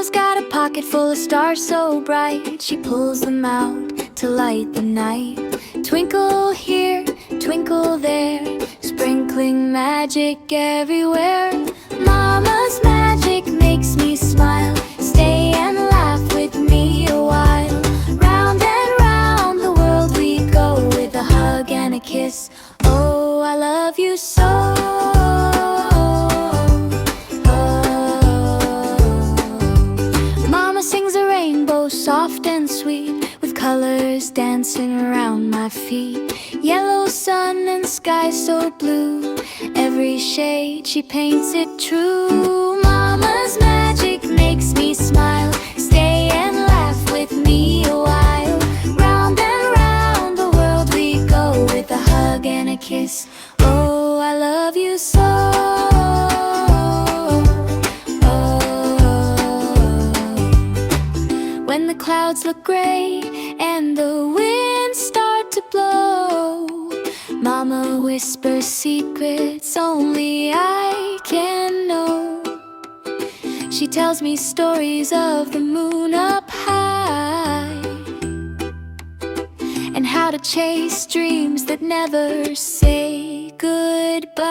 Mama's got a pocket full of stars so bright, she pulls them out to light the night. Twinkle here, twinkle there, sprinkling magic everywhere. Mama's magic makes me smile, stay and laugh with me a while. Round and round the world we go, with a hug and a kiss. Oh, I love you so. Mama sings a rainbow soft and sweet, with colors dancing around my feet. Yellow sun and sky so blue, every shade she paints it true. Mama's magic makes me smile, stay and laugh with me a while. Round and round the world we go, with a hug and a kiss. Oh, I love you so. When the clouds look gray and the winds start to blow, Mama whispers secrets only I can know. She tells me stories of the moon up high, and how to chase dreams that never say goodbye.